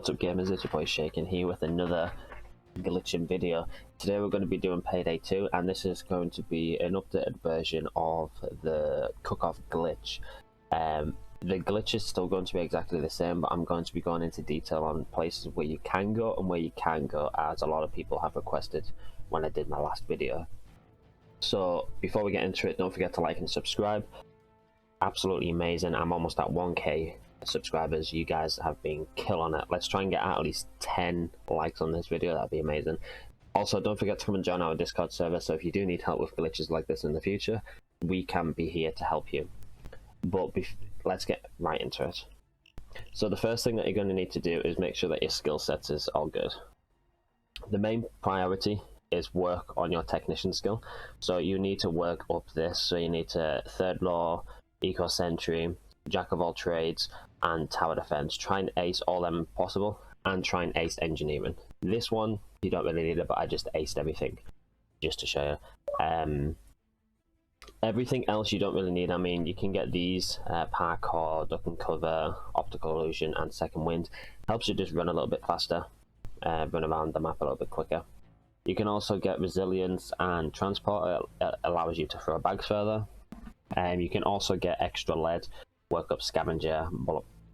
What's up gamers, it's your boy Shaken here with another glitching video. Today we're going to be doing Payday 2 and this is going to be an updated version of the cook-off glitch. The glitch is still going to be exactly the same, but I'm going to be going into detail on places where you can go and where you can go, as a lot of people have requested when I did my last video. So before we get into it, don't forget to like and subscribe. Absolutely amazing. I'm almost at 1k subscribers. You guys have been killing it. Let's try and get at least 10 likes on this video. That'd be amazing. Also, don't forget to come and join our Discord server, so if you do need help with glitches like this in the future, we can be here to help you. But let's get right into it. So the first thing that you're going to need to do is make sure that your skill sets is all good. The main priority is work on your technician skill. So you need to work up this. So you need to third law, eco sentry, jack of all trades, and tower defense. Try and ace all them possible, and try and ace engineering. This one you don't really need it, but I just aced everything just to show you. Everything else you don't really need. I mean, you can get these parkour, duck and cover, optical illusion, and second wind. Helps you just run a little bit faster, run around the map a little bit quicker. You can also get resilience and transport. It allows you to throw bags further. You can also get extra lead, work up scavenger,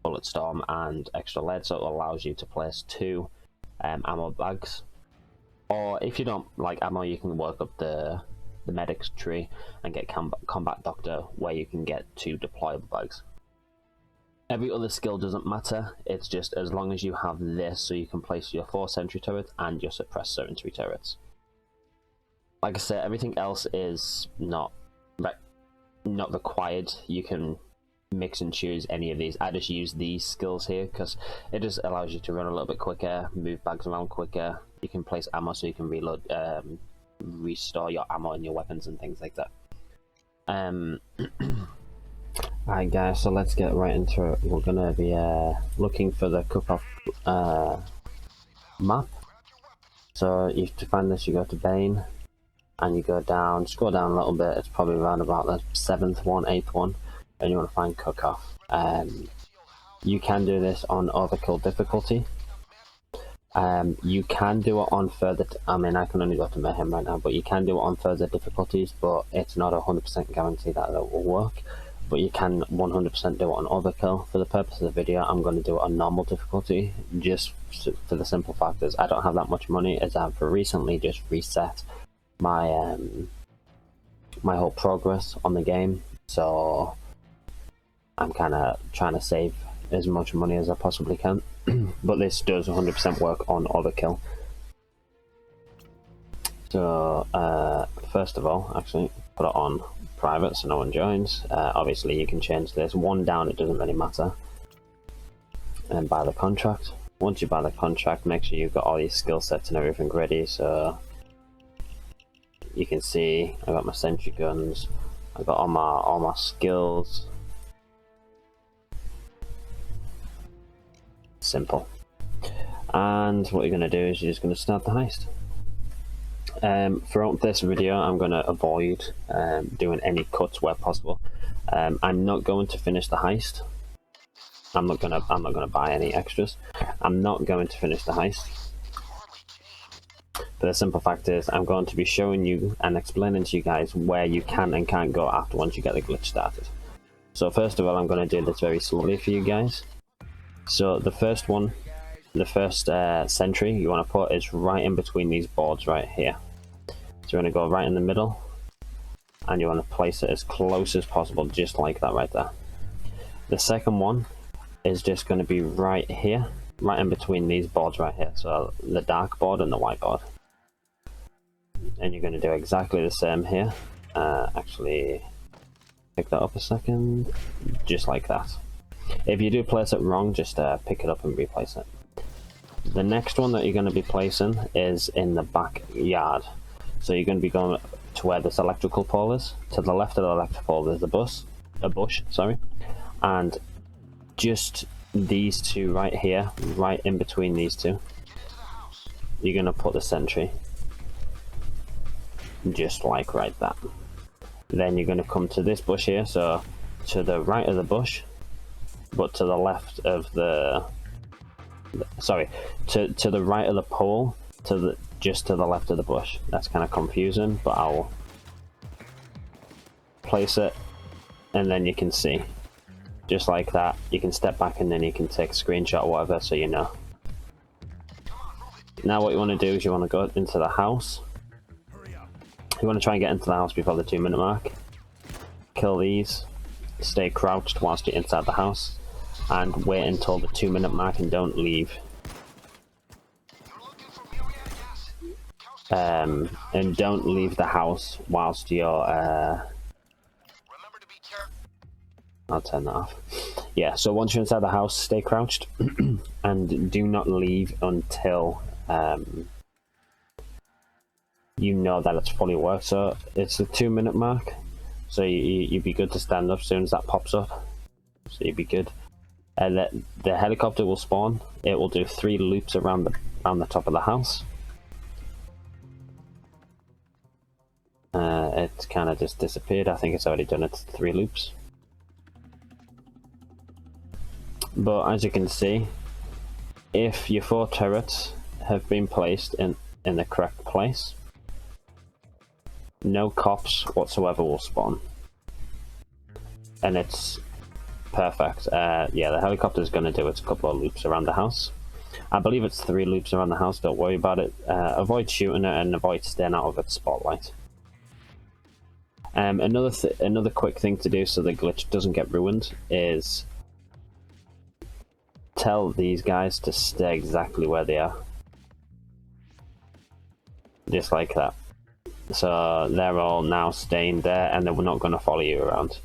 bullet storm, and extra lead, so it allows you to place 2 ammo bags. Or if you don't like ammo, you can work up the medics tree and get combat doctor, where you can get 2 deployable bags. Every other skill doesn't matter, it's just as long as you have this, so you can place your 4 sentry turrets and your suppressed sentry turrets. Like I said, everything else is not required. You can mix and choose any of these. I just use these skills here because it just allows you to run a little bit quicker, move bags around quicker. You can place ammo so you can reload, restore your ammo and your weapons and things like that. Alright guys, so let's get right into it. We're gonna be looking for the cook-off map. So to find this, you go to Bane and you go down, scroll down a little bit. It's probably around about the 7th one, 8th one, and you want to find cook-off. You can do this on overkill difficulty. You can do it on further, I mean I can only go to Mayhem right now, but you can do it on further difficulties, but it's not a 100% guarantee that it will work. But you can 100% do it on overkill. For the purpose of the video, I'm going to do it on normal difficulty, just for the simple fact is I don't have that much money, as I've recently just reset my my whole progress on the game, so I'm kind of trying to save as much money as I possibly can. But this does 100% work on overkill. So first of all, actually put it on private so no one joins. Obviously you can change this 1 down, it doesn't really matter, and buy the contract. Once you buy the contract, make sure you've got all your skill sets and everything ready. So you can see I got my sentry guns, I got all my skills. Simple. And what you're going to do is you're just going to start the heist. Throughout this video, I'm going to avoid doing any cuts where possible. I'm not going to finish the heist. I'm not going to buy any extras. I'm not going to finish the heist. But the simple fact is, I'm going to be showing you and explaining to you guys where you can and can't go after once you get the glitch started. So first of all, I'm going to do this very slowly for you guys. So the first one, the first sentry you want to put is right in between these boards right here. So you want to go right in the middle, and you want to place it as close as possible, just like that right there. The second one is just going to be right here, right in between these boards right here, so the dark board and the white board. And you're going to do exactly the same here. Actually, pick that up a second, just like that. If you do place it wrong, just pick it up and replace it. The next one that you're going to be placing is in the backyard. So you're going to be going to where this electrical pole is. To the left of the electrical pole there's a bush, sorry. And just these 2 right here, right in between these 2, you're going to put the sentry. Just like right that. Then you're going to come to this bush here, so to the right of the bush, but to the left of the sorry, to the right of the pole, just to the left of the bush. That's kind of confusing, but I'll place it, and then you can see, just like that. You can step back and then you can take a screenshot or whatever, so you know. Now what you want to do is you want to go into the house. You want to try and get into the house before the 2-minute mark. Kill these. Stay crouched whilst you're inside the house, and wait until the 2-minute mark and don't leave. And don't leave the house whilst you're I'll turn that off. Yeah, so once you're inside the house, stay crouched and do not leave until you know that it's fully worked. So it's the 2-minute mark, so you'd be good to stand up as soon as that pops up, so you'd be good. And the helicopter will spawn. It will do 3 loops around the top of the house. It's kind of just disappeared. I think it's already done its 3 loops. But as you can see, if your 4 turrets have been placed in the correct place, no cops whatsoever will spawn. And it's perfect. Yeah, the helicopter is going to do its couple of loops around the house. I believe it's 3 loops around the house, don't worry about it. Avoid shooting it and avoid staying out of its spotlight. Another quick thing to do so the glitch doesn't get ruined is tell these guys to stay exactly where they are. Just like that. So they're all now staying there and they're not going to follow you around.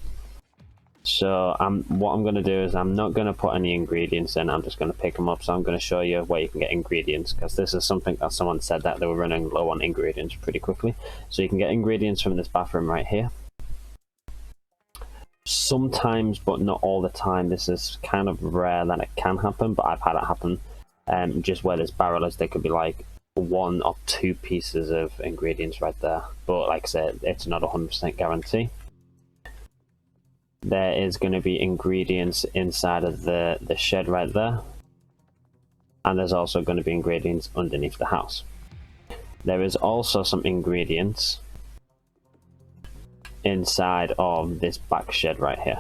So what I'm going to do is I'm not going to put any ingredients in, I'm just going to pick them up. So I'm going to show you where you can get ingredients, because this is something that someone said that they were running low on ingredients pretty quickly. So you can get ingredients from this bathroom right here. Sometimes, but not all the time, this is kind of rare that it can happen, but I've had it happen. Just where this barrel is, there could be like 1 or 2 pieces of ingredients right there. But like I said, it's not a 100% guarantee. There is going to be ingredients inside of the shed right there, and there's also going to be ingredients underneath the house. There is also some ingredients inside of this back shed right here,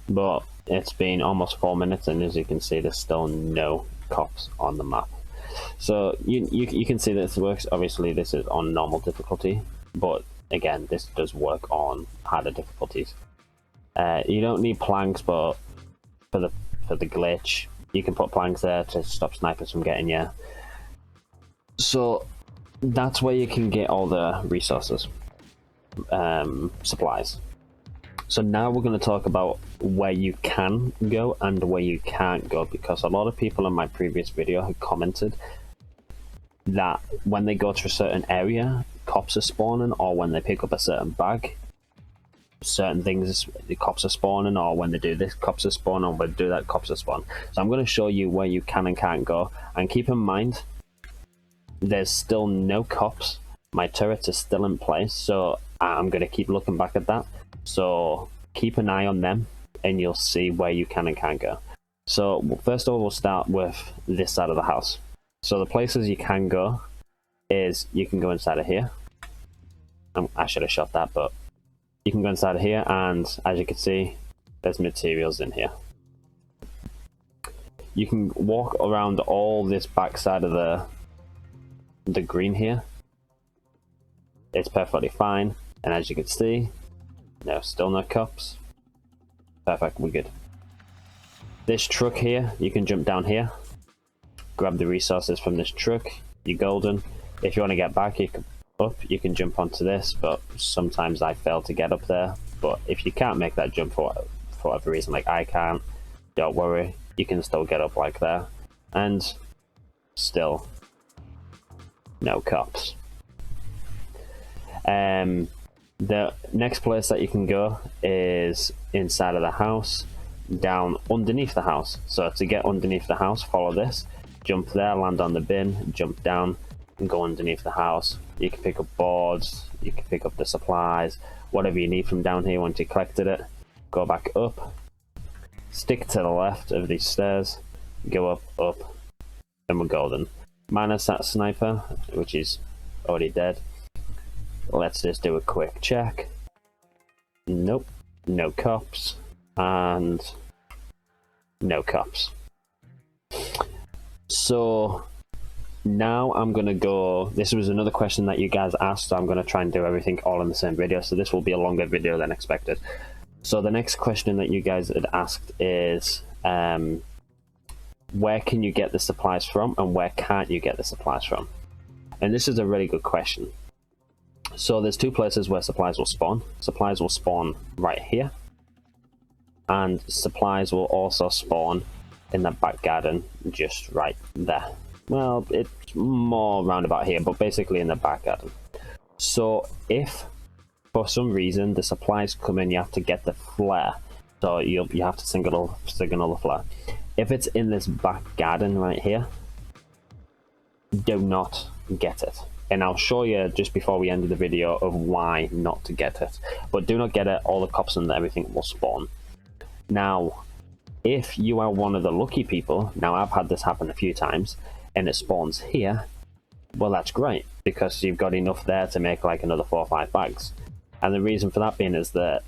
but it's been almost 4 minutes, and as you can see, there's still no cops on the map. So you can see that this works. Obviously this is on normal difficulty, but again, this does work on harder difficulties. You don't need planks, but for the glitch, you can put planks there to stop snipers from getting you. So that's where you can get all the resources, supplies. So now we're going to talk about where you can go and where you can't go, because a lot of people in my previous video had commented that when they go to a certain area, cops are spawning, or when they pick up a certain bag, certain things, the cops are spawning, or when they do this, cops are spawning, or when they do that, cops are spawning. So I'm going to show you where you can and can't go, and keep in mind, there's still no cops. My turrets are still in place, so I'm going to keep looking back at that. So keep an eye on them, and you'll see where you can and can't go. So first of all, we'll start with this side of the house. So the places you can go is you can go inside of here. I should have shot that, but you can go inside of here, and as you can see, there's materials in here. You can walk around all this back side of the green here. It's perfectly fine, and as you can see, no, still no cops. Perfect, we're good. This truck here, you can jump down here, grab the resources from this truck, you're golden. If you want to get back, you can jump onto this, but sometimes I fail to get up there. But if you can't make that jump for whatever reason, like I can't, don't worry, you can still get up like there, and still no cops. The next place that you can go is inside of the house, down underneath the house. So to get underneath the house, follow this, jump there, land on the bin, jump down, and go underneath the house. You can pick up boards, you can pick up the supplies, whatever you need from down here. Once you collected it, go back up, stick to the left of these stairs, go up, up, and we're golden. Minus that sniper, which is already dead. Let's just do a quick check. Nope, no cops, and no cops. So now I'm gonna go, this was another question that you guys asked, so I'm gonna try and do everything all in the same video, so this will be a longer video than expected. So the next question that you guys had asked is, where can you get the supplies from and where can't you get the supplies from? And this is a really good question. So there's two places where supplies will spawn. Supplies will spawn right here, and supplies will also spawn in the back garden just right there. Well, it's more round about here, but basically in the back garden. So if for some reason the supplies come in, you have to get the flare. So you have to signal the flare. If it's in this back garden right here, do not get it. And I'll show you just before we end the video of why not to get it. But do not get it, all the cops and everything will spawn. Now, if you are one of the lucky people, now I've had this happen a few times, and it spawns here, well that's great, because you've got enough there to make like another 4 or 5 bags. And the reason for that being is that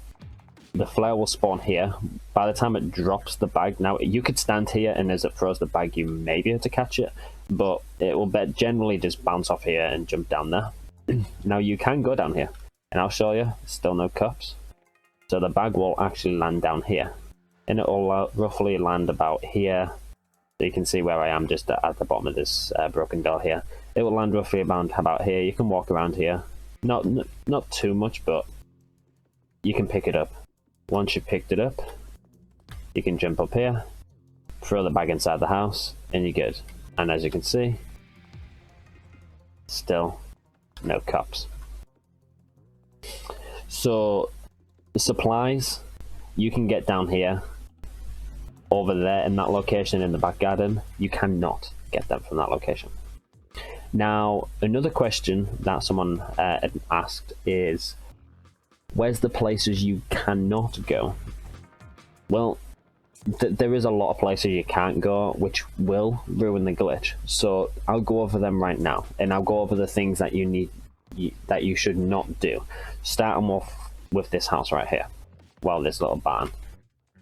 the flare will spawn here. By the time it drops the bag, now you could stand here and as it throws the bag you may be able to catch it, but it will generally just bounce off here and jump down there. Now you can go down here, and I'll show you, still no cups. So the bag will actually land down here, and it will roughly land about here. So you can see where I am, just at the bottom of this broken door here. It will land roughly about here. You can walk around here, not too much, but you can pick it up. Once you've picked it up, you can jump up here, throw the bag inside the house, and you're good. And as you can see, still no cops. So the supplies you can get down here, over there in that location in the back garden. You cannot get them from that location. Now, another question that someone had asked is, where's the places you cannot go? Well, there is a lot of places you can't go, which will ruin the glitch. So I'll go over them right now, and I'll go over the things that that you should not do. Starting off with this house right here. Well, this little barn,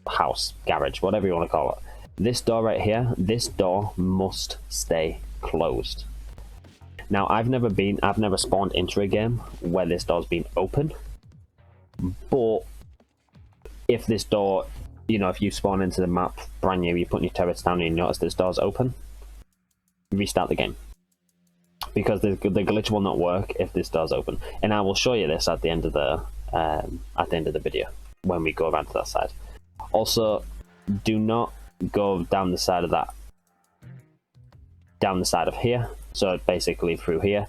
house, garage, whatever you want to call it. This door right here, this door must stay closed. Now, I've never spawned into a game where this door's been open. But if this door, you know, if you spawn into the map brand new, you're putting your turrets down and you notice this door's open, restart the game. Because the glitch will not work if this door's open. And I will show you this at the end of the video when we go around to that side. Also, do not go down the side of that, down the side of here, so basically through here,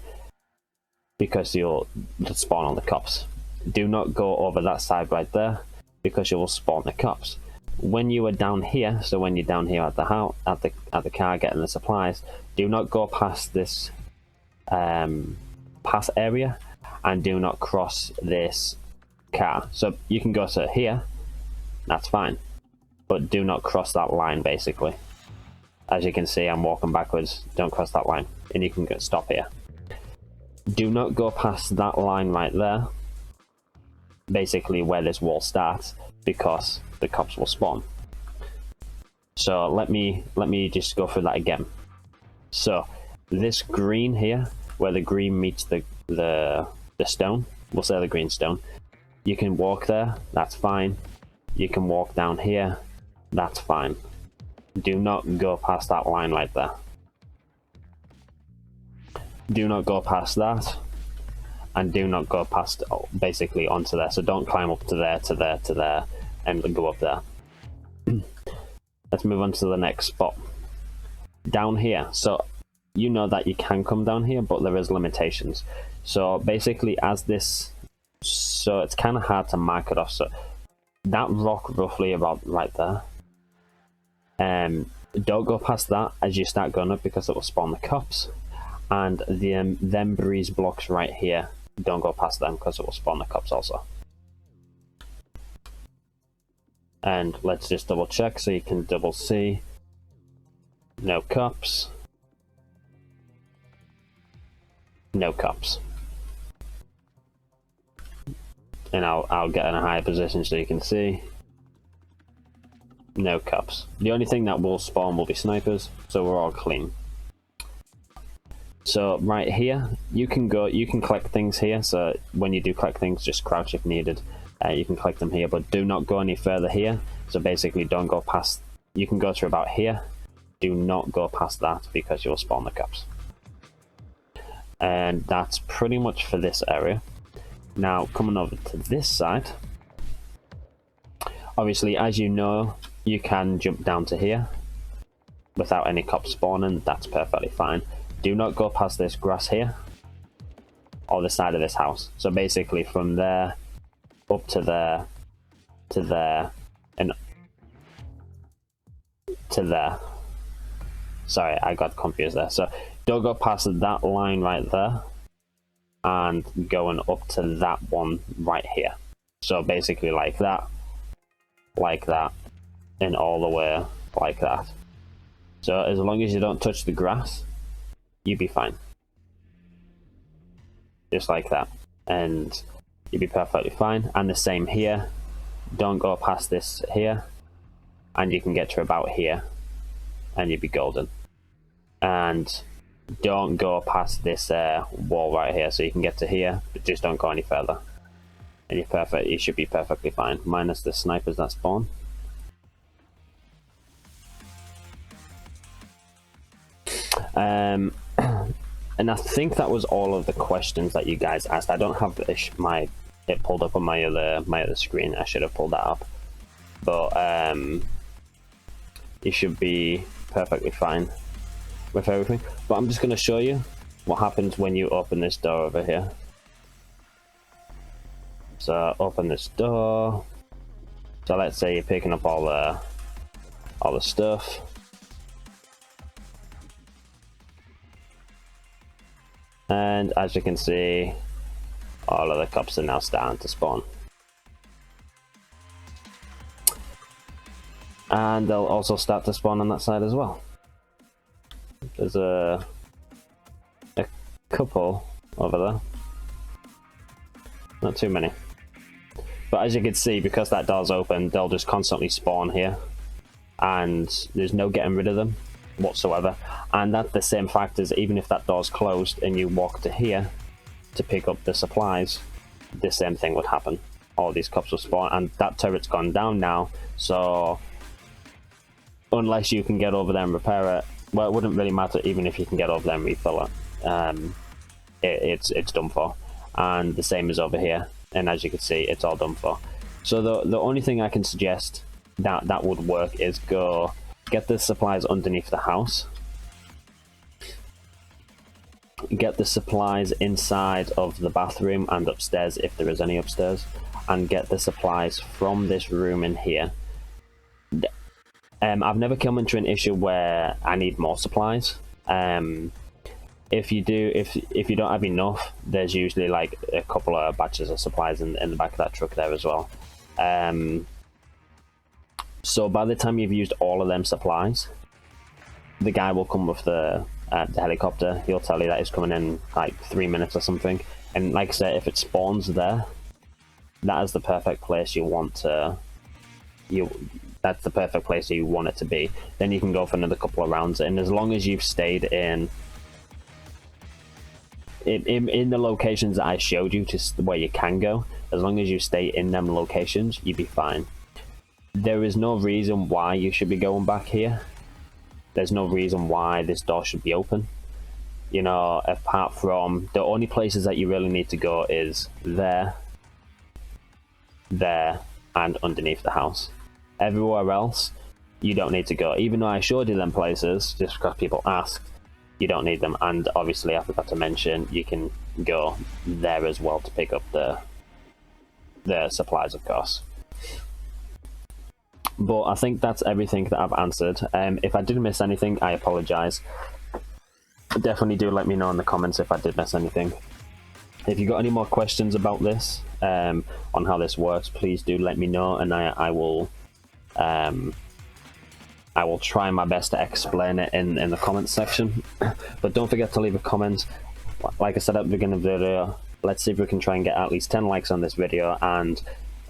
because you'll spawn on the cops. Do not go over that side right there, because you will spawn the cops. When you are down here, so when you're down here at the house, at the car getting the supplies, do not go past this pass area, and do not cross this car. So you can go to here, that's fine, but do not cross that line. Basically, as you can see, I'm walking backwards. Don't cross that line, and you can stop here. Do not go past that line right there, basically where this wall starts, because the cops will spawn. So let me just go through that again. So this green here, where the green meets the stone, we'll say the green stone, you can walk there, that's fine. You can walk down here, that's fine. Do not go past that line right there. Do not go past that, and do not go past basically onto there. So don't climb up to there, to there, to there, and go up there. Let's move on to the next spot. Down here, so you know that you can come down here, but there is limitations. So basically, so it's kind of hard to mark it off. So that rock roughly about right there. Don't go past that as you start going up, because it will spawn the cops. And them breeze blocks right here, don't go past them because it will spawn the cops also. And let's just double check so you can double see. No cops. No cops. And I'll get in a higher position so you can see. No cops. The only thing that will spawn will be snipers, so we're all clean. So right here, you can collect things here. So when you do collect things, just crouch if needed. You can collect them here, but do not go any further here. So basically, don't go past. You can go to about here. Do not go past that because you'll spawn the cops. And that's pretty much for this area. Now coming over to this side. Obviously, as you know, you can jump down to here without any cops spawning. That's perfectly fine. Do not go past this grass here or the side of this house. So basically from there up to there to there and to there. Sorry, I got confused there. So don't go past that line right there and going up to that one right here. So basically like that, and all the way like that. So as long as you don't touch the grass, you'll be fine. Just like that. And you'll be perfectly fine. And the same here. Don't go past this here. And you can get to about here. And you'll be golden. And don't go past this wall right here. So you can get to here, but just don't go any further. And you're perfect. You should be perfectly fine. Minus the snipers that spawn. And I think that was all of the questions that you guys asked. I don't have it pulled up on my other screen. I should have pulled that up, but you should be perfectly fine with everything. But I'm just going to show you what happens when you open this door over here. So open this door. So let's say you're picking up all the stuff. And as you can see, all of the cops are now starting to spawn. And they'll also start to spawn on that side as well. There's a couple over there. Not too many. But as you can see, because that door's open, they'll just constantly spawn here. And there's no getting rid of them whatsoever. And that's the same fact as even if that door's closed and you walk to here to pick up the supplies, the same thing would happen. All these cops will spawn, and that turret's gone down now, so unless you can get over there and repair it, well, it wouldn't really matter even if you can get over there and refill it. It's done for. And the same is over here, and as you can see, it's all done for. So the only thing I can suggest that would work is go get the supplies underneath the house, get the supplies inside of the bathroom and upstairs if there is any upstairs, and get the supplies from this room in here. I've never come into an issue where I need more supplies. If you don't have enough, there's usually like a couple of batches of supplies in the back of that truck there as well. So by the time you've used all of them supplies, the guy will come with the helicopter. He'll tell you that he's coming in like 3 minutes or something. And like I said, if it spawns there, that is the perfect place you want to. That's the perfect place you want it to be. Then you can go for another couple of rounds, and as long as you've stayed in the locations that I showed you, to where you can go, as long as you stay in them locations, you'll be fine. There is no reason why you should be going back here. There's no reason why this door should be open. You know, apart from the only places that you really need to go is there, and underneath the house. Everywhere else, you don't need to go. Even though I showed you them places, just because people asked, you don't need them. And obviously, I forgot to mention, you can go there as well to pick up the supplies, of course. But I think that's everything that I've answered. If I did miss anything, I apologise. Definitely do let me know in the comments if I did miss anything. If you got any more questions about this, on how this works, please do let me know, and I will I will try my best to explain it in the comments section. But don't forget to leave a comment. Like I said at the beginning of the video, let's see if we can try and get at least 10 likes on this video, and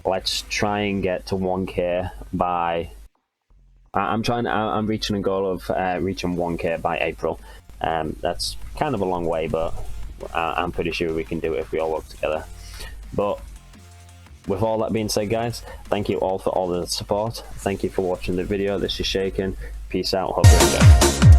let's try and get to 1k by... I'm reaching a goal of reaching 1k by April. That's kind of a long way, but I'm pretty sure we can do it if we all work together. But with all that being said, guys, thank you all for all the support. Thank you for watching the video. This is Shaken. Peace out. Hope you enjoy.